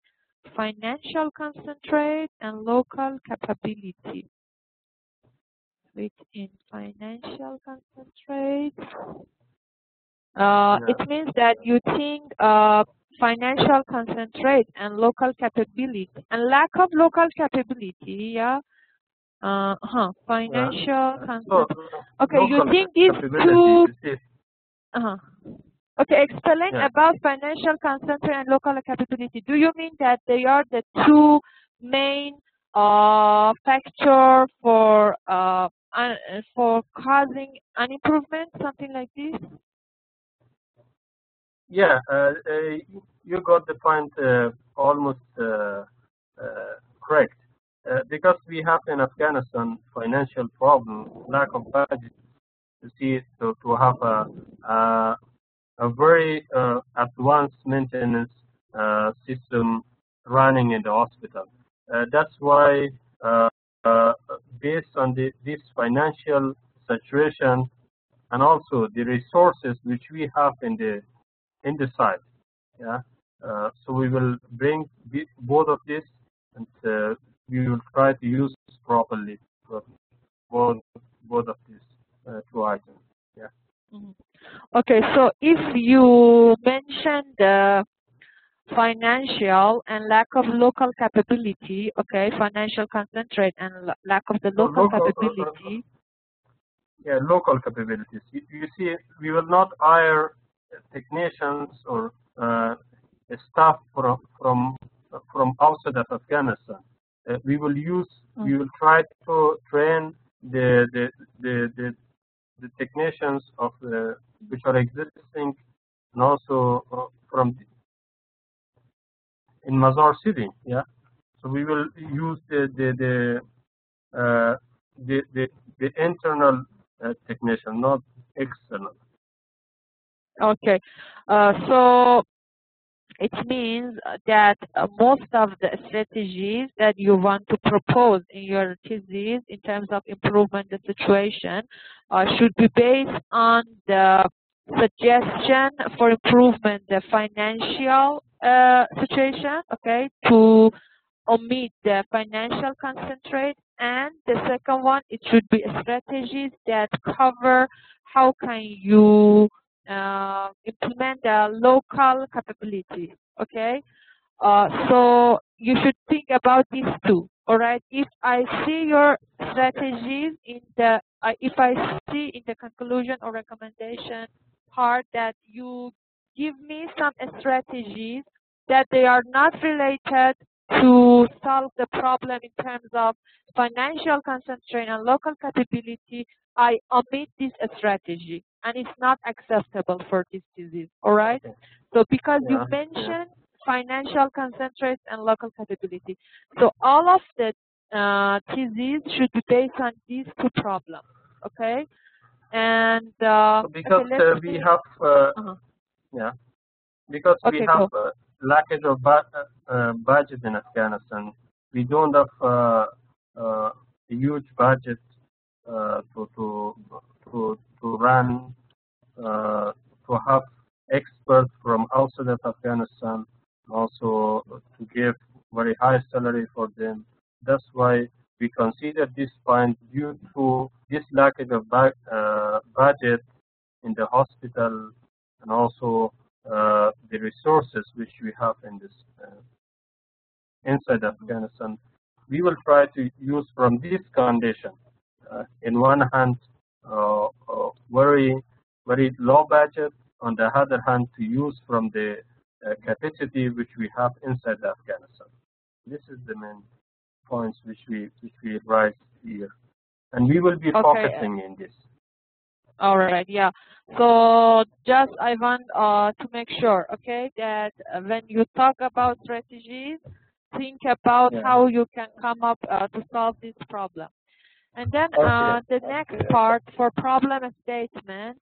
financial concentrate and local capability. Within financial concentrate. It means that you think financial concentrate and local capability and lack of local capability, financial concept. Okay, you think these two. Okay, explain about financial concentrate and local capability. Do you mean that they are the two main factor for causing an improvement, something like this? Yeah, you got the point almost correct. Because we have in Afghanistan financial problem, lack of budget, to have a very advanced maintenance system running in the hospital. That's why, based on this financial situation and also the resources which we have in the site, so we will bring both of this, and we will try to use properly both of these two items. Okay, so if you mention the financial and lack of local capability, financial concentrate and lack of the local capability. Local capabilities. You see, we will not hire technicians or staff from outside of Afghanistan. We will try to train the technicians of which are existing, and also from in Mazar City. So we will use the internal technician, not external. Okay, so it means that most of the strategies that you want to propose in your thesis in terms of improvement the situation should be based on the suggestion for improvement the financial situation, to omit the financial concentrate, and the second one, it should be strategies that cover how can you implement the local capability. So you should think about these two. All right. If I see your strategies if I see in the conclusion or recommendation part that you give me some strategies that they are not related to solve the problem in terms of financial constraint and local capability, I omit this strategy, and it's not acceptable for this disease. All right. So because you mentioned financial constraints, and local capability. So all of the theses should be based on these two problems. Okay, and because okay, we have yeah, because we okay, have lackage of budget in Afghanistan. We don't have a huge budget to run, to have experts from outside of Afghanistan, also to give very high salary for them. That's why we consider this point due to this lackage of budget in the hospital, and also the resources which we have in this inside Afghanistan. We will try to use from this condition. In one hand, very low budget. On the other hand, to use from the capacity which we have inside Afghanistan. This is the main points which we write here, and we will be focusing in this. All right, yeah. So just I want to make sure, okay, that when you talk about strategies, think about how you can come up to solve this problem. And then the next part for problem statement.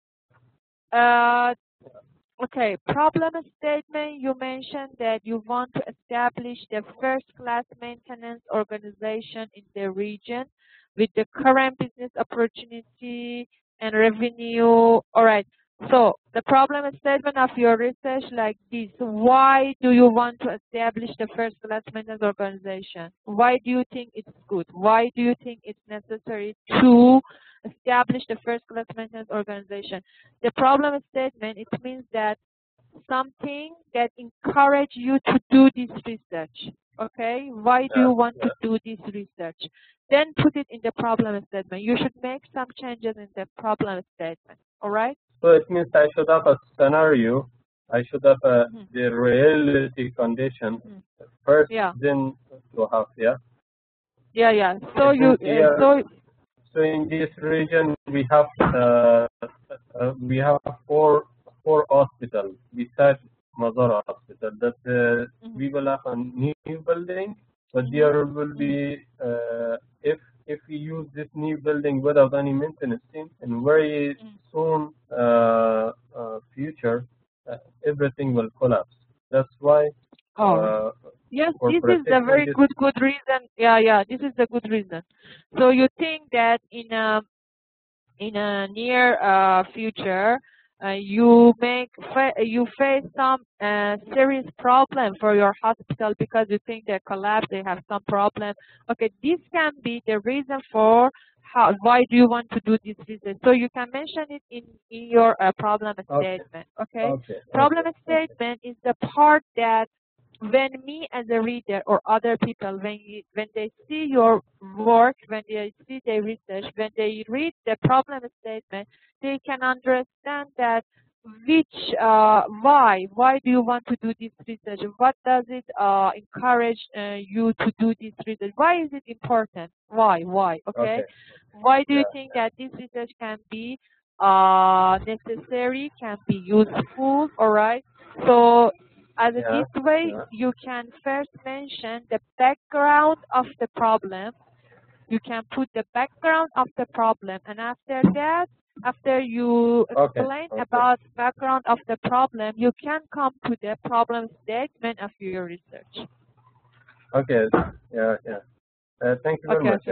Okay, problem statement, you mentioned that you want to establish the first-class maintenance organization in the region with the current business opportunity and revenue. All right, so the problem statement of your research like this: why do you want to establish the first-class maintenance organization? Why do you think it's good? Why do you think it's necessary to establish the first-class maintenance organization? The problem statement, it means that something that encourage you to do this research. Okay, why do you want to do this research? Then put it in the problem statement. You should make some changes in the problem statement. All right? So it means I should have a scenario. I should have the reality condition first, then to have Yeah. So you so in this region we have four hospitals besides Mazar Hospital. That we will have a new building, but there will be if we use this new building without any maintenance team, in very soon future, everything will collapse. That's why. Yes, this is a very good reason. Yeah, this is a good reason. So you think that in a near future, you face some serious problem for your hospital because you think they collapse, they have some problem. Okay, this can be the reason for why do you want to do this research. So you can mention it in your problem statement. Okay. Problem statement is the part that when me as a reader or other people, when they see your work, when they see the research, when they read the problem statement, they can understand that why do you want to do this research? What does it encourage you to do this research? Why is it important? Why? Okay. Why do you think that this research can be necessary, can be useful? All right. So as this way, you can first mention the background of the problem. You can put the background of the problem, and after that, after you explain about background of the problem, you can come to the problem statement of your research. Okay. Yeah. Thank you very much.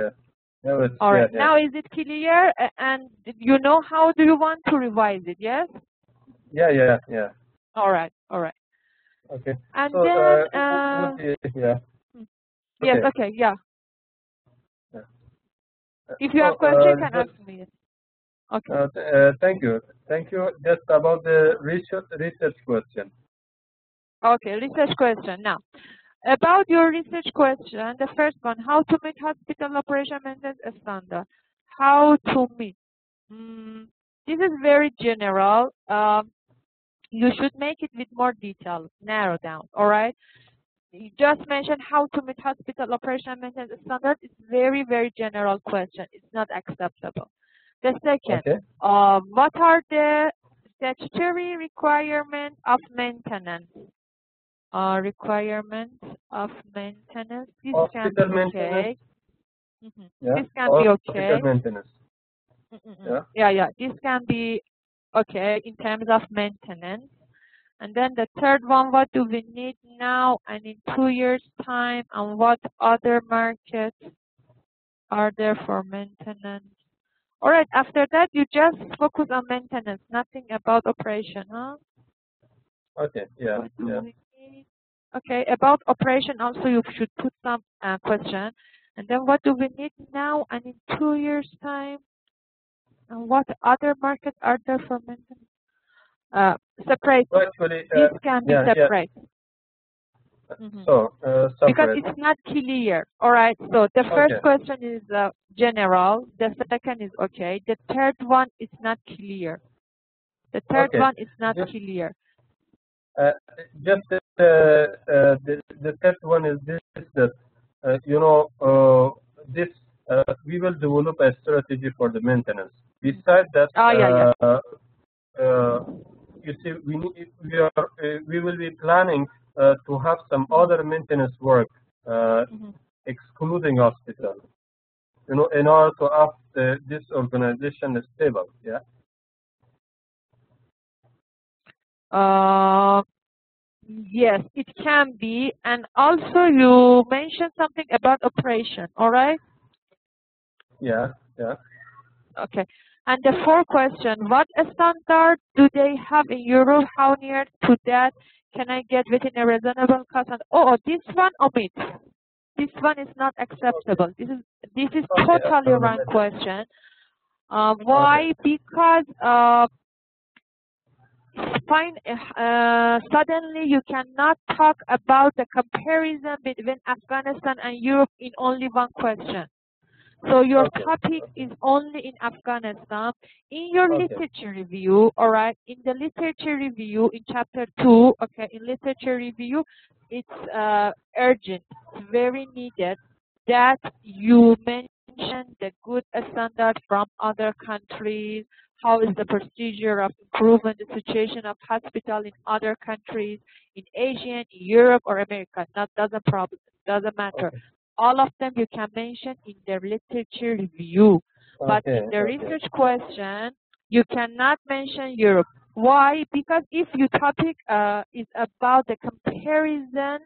All right. Now, is it clear? And you know how do you want to revise it? Yes. Yeah. All right. Okay. And so, then, yes. Okay. Yeah. If you have questions, you can ask me. Okay. Thank you. Just about the research question. Okay, research question. Now, about your research question, the first one: how to meet hospital operation maintenance standard? How to meet? This is very general. You should make it with more detail, narrow down. All right. You just mentioned how to meet hospital operation maintenance standard. It's very, very general question. It's not acceptable. The second, what are the statutory requirements of maintenance? Requirements of maintenance. This can Hospital be maintenance. okay. Yeah. This can be okay. Hospital maintenance. Yeah. This can be okay in terms of maintenance. And then the third one, what do we need now and in 2 years' time, and what other markets are there for maintenance? All right, after that, you just focus on maintenance, nothing about operation, huh? Okay, yeah, What do we need? Okay, about operation also you should put some question. And then what do we need now and in 2 years' time? And what other markets are there for maintenance? Separate. So actually, this can be separate. So, because it's not clear. All right, so the first question is general. The second is okay. The third one is not clear. The third one is not clear. Just the third one is this, that this we will develop a strategy for the maintenance. Besides that, you see, we will be planning to have some other maintenance work, excluding hospital, in order to have this organization stable. Yeah. Yes, it can be. And also you mentioned something about operation, all right? Yeah. Okay. And the fourth question, what standard do they have in Europe? How near to that can I get within a reasonable cost? And this one omit. This one is not acceptable. This is totally wrong question. Why? Because suddenly you cannot talk about the comparison between Afghanistan and Europe in only one question. So your topic is only in Afghanistan. In your literature review, all right, in the literature review in chapter 2, in literature review, it's urgent, very needed that you mention the good standard from other countries. How is the procedure of improving the situation of hospital in other countries, in Asia, in Europe, or America? That doesn't matter. All of them you can mention in the literature review. But in the research question, you cannot mention Europe. Why? Because if your topic is about the comparison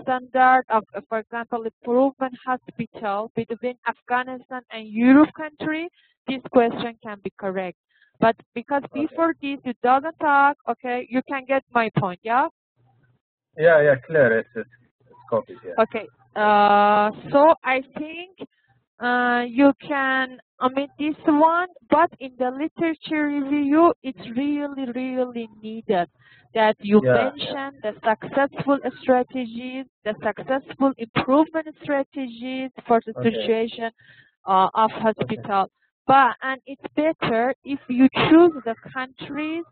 standard of, for example, improvement hospital between Afghanistan and Europe country, this question can be correct. But because before this you doesn't talk, you can get my point, yeah? Yeah, clear. It's copied, yeah. Okay. So I think you can omit this one, but in the literature review, it's really needed that you mention the successful strategies, the successful improvement strategies for the situation of hospital. And it's better if you choose the countries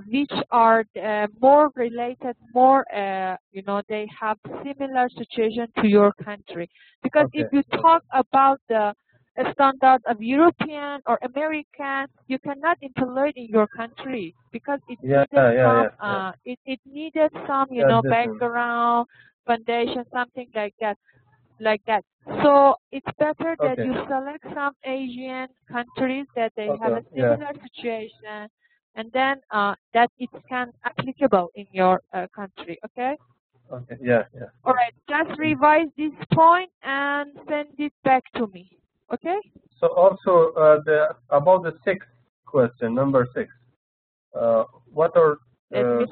which are more related, more, they have similar situation to your country. Because if you talk about the standards of European or American, you cannot employ it in your country because it needed some, background, foundation, something like that. So it's better that you select some Asian countries that they have a similar situation, and then that it can applicable in your country. Okay. Yeah. All right. Just revise this point and send it back to me. Okay. So also about the sixth question, number 6. What are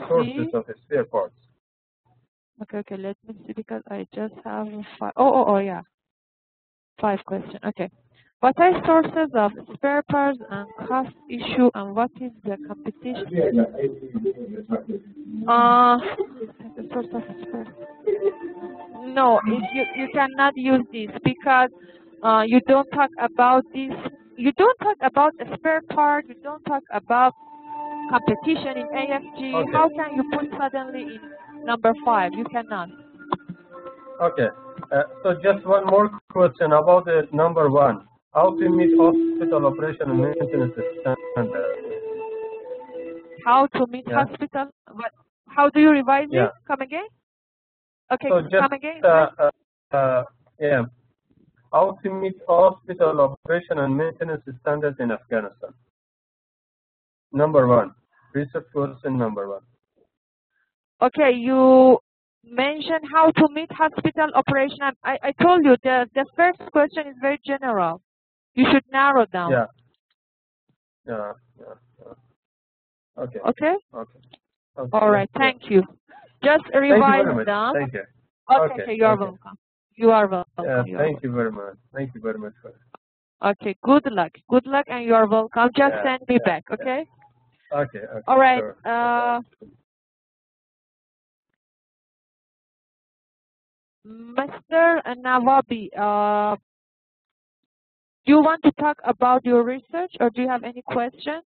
sources of spare parts? Okay. Let me see, because I just have 5. Yeah. 5 questions. Okay. What are sources of spare parts and cost issue, and what is the competition? The source of spare. No, you cannot use this because you don't talk about this. You don't talk about a spare part. You don't talk about competition in AFG. How can you put suddenly in number 5? You cannot. Okay. So just one more question about the number 1. How to meet hospital operation and maintenance standards? How to meet hospital? What? How do you revise Yeah. it? Come again? Okay, So just come again. yeah, how to meet hospital operation and maintenance standards in Afghanistan. Number 1, research question number 1. Okay, you mentioned how to meet hospital operation. I told you the first question is very general. You should narrow down. Yeah. Yeah. Okay. Okay? Okay. All right. Thank you. Just revise them. Thank you. Okay, you are welcome. You are welcome. Yeah, thank you very much. Thank you very much for it. Okay, good luck. Good luck, and you are welcome. Just send me back, okay? Okay. All right. Sure. Mr. Nawabi, do you want to talk about your research, or do you have any questions?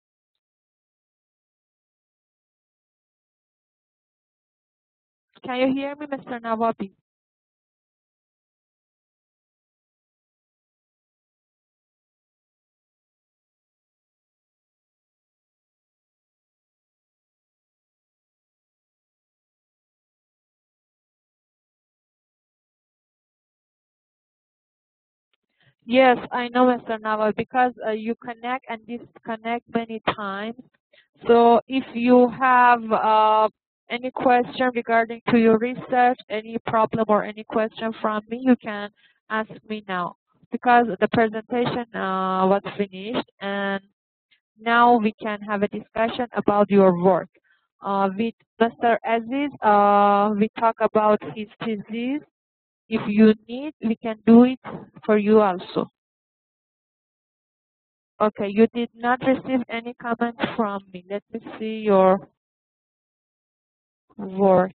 Can you hear me, Mr. Nawabi? Yes, I know, Mr. Nawabi, because you connect and disconnect many times. So if you have any question regarding to your research, any problem or any question from me, you can ask me now, because the presentation was finished, and now we can have a discussion about your work. With Mr. Aziz, we talk about his thesis. If you need, we can do it for you also. Okay, you did not receive any comments from me. Let me see your work.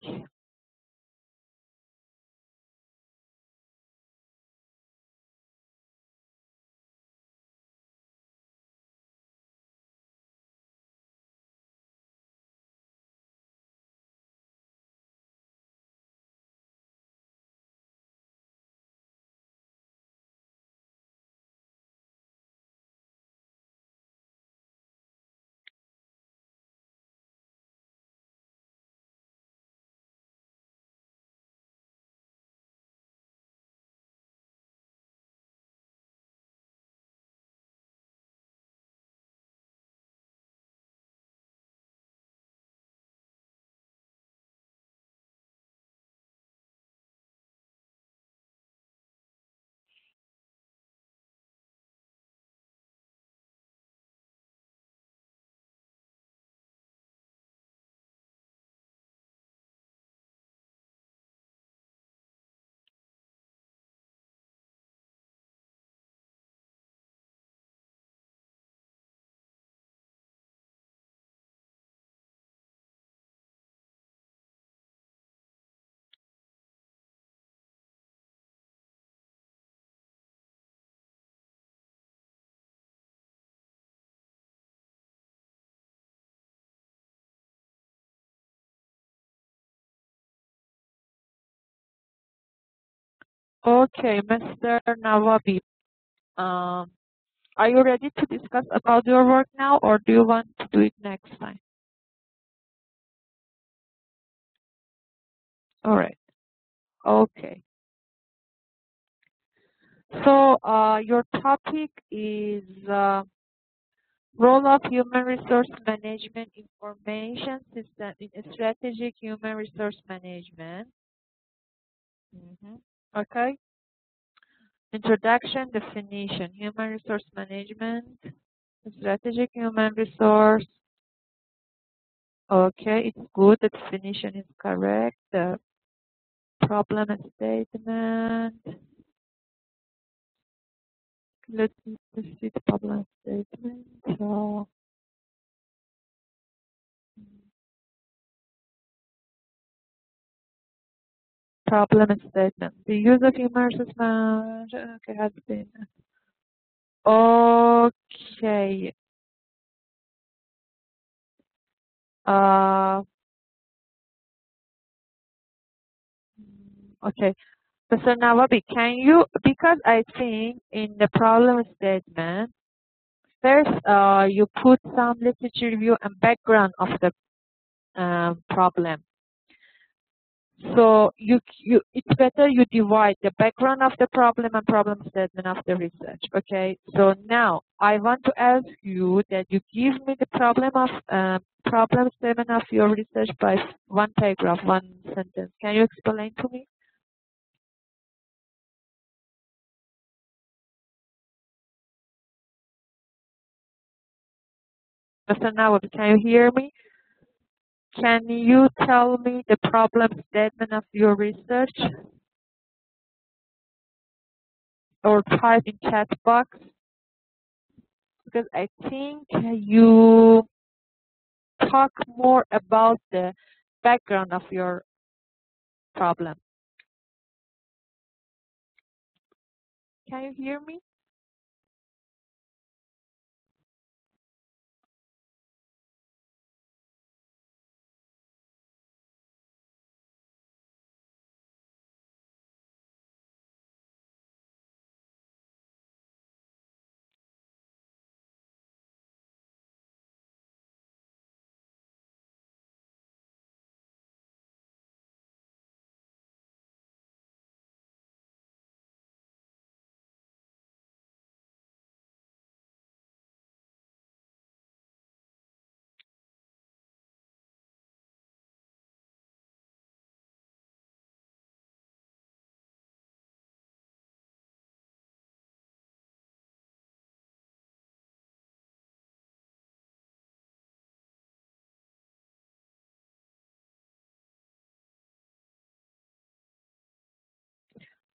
Okay, Mr. Nawabi, are you ready to discuss about your work now, or do you want to do it next time? All right. Okay. So your topic is role of human resource management information system in strategic human resource management. Okay. Introduction, definition, human resource management, strategic human resource. Okay, it's good. The definition is correct. The problem statement. Let's see the problem statement. So, problem statement. The use of human resource management has been. Okay. Okay. Mr. Nawabi, can you, because I think in the problem statement, first you put some literature review and background of the problem. So it's better you divide the background of the problem and problem statement of the research. Okay. So now I want to ask you that you give me the problem statement of your research by one paragraph, one sentence. Can you explain to me? Mr. Nawabi, can you hear me? Can you tell me the problem statement of your research or type in chat box? Because I think you talk more about the background of your problem. Can you hear me?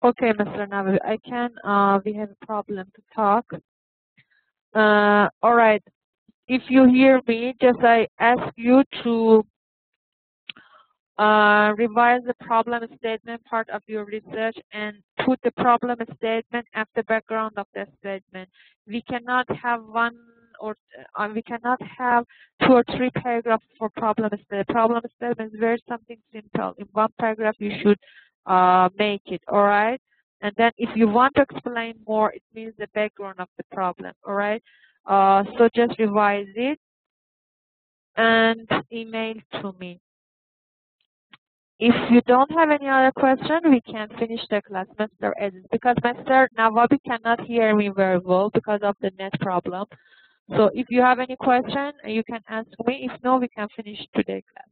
Okay, Mr. Nawabi, I can, we have a problem to talk. All right. If you hear me, just I ask you to revise the problem statement part of your research and put the problem statement at the background of the statement. We cannot have we cannot have 2 or 3 paragraphs for problem statement. Problem statement is very something simple. In one paragraph, you should make it. All right. And then if you want to explain more, it means the background of the problem. All right. So just revise it and email to me. If you don't have any other question, we can finish the class, Mr. Aziz, because Mr. Nawabi cannot hear me very well because of the net problem. So if you have any question, you can ask me. If no, we can finish today's class.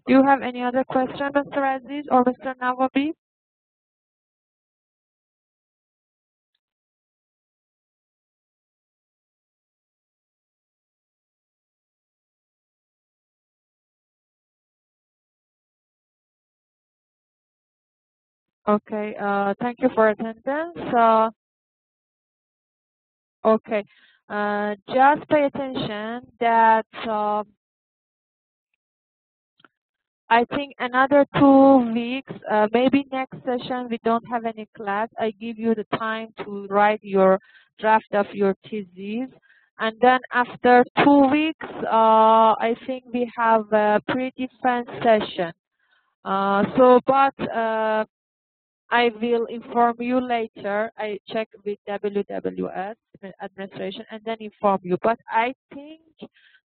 Do you have any other question, Mr. Aziz or Mr. Nawabi? Okay, thank you for attendance. Okay, just pay attention that I think another 2 weeks, maybe next session we don't have any class. I give you the time to write your draft of your thesis. And then after 2 weeks, I think we have a pretty fun session. But I will inform you later. I check with WWS administration and then inform you. But I think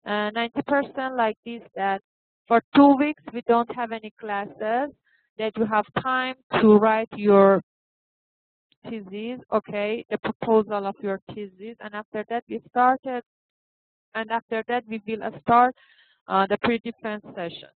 90% like this, that for 2 weeks we don't have any classes, that you have time to write your thesis, okay, the proposal of your thesis, and after that we started, and after that we will start the pre-defense session.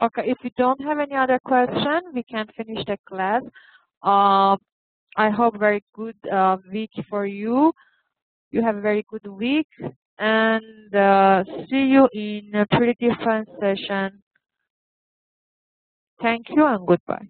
Okay, if you don't have any other question, we can finish the class. I hope very good week for you. You have a very good week. and see you in a pretty different session. Thank you and goodbye.